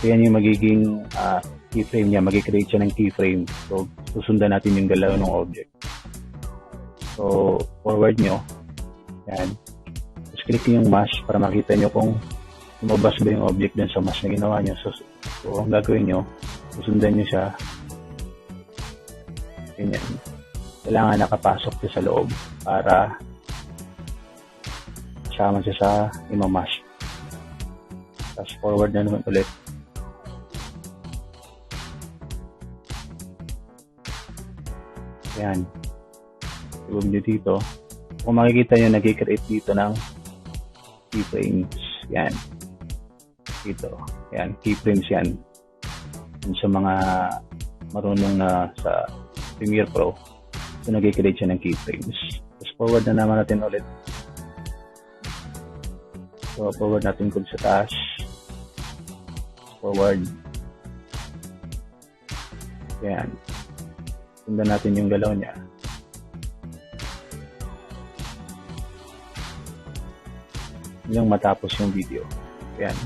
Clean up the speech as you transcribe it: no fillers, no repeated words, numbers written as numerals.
So, yan yung magiging keyframe niya. Mag-create siya ng keyframe. So, susundan natin yung galaw ng object. So, forward nyo. Yan. Tapos click yung mesh para makita nyo kung lumabas ba yung object dun sa mesh na ginawa nyo. So ang gagawin nyo, susundan nyo siya. Ganyan. Kailangan nakapasok siya sa loob para kasama siya sa imamash. Tapos forward na naman ulit. Yan. Huwag nyo dito. Kung makikita nyo, nag-create dito ng keyframes. Yan. Dito. Yan. Keyframes yan. Yung sa mga marunong na sa Premiere Pro. So, nag-create siya ng keyframes. Tapos forward na naman natin ulit. So, forward natin kung sa taas. Forward. Yan. Sundan natin yung galaw niya. Yung matapos yung video. Yan.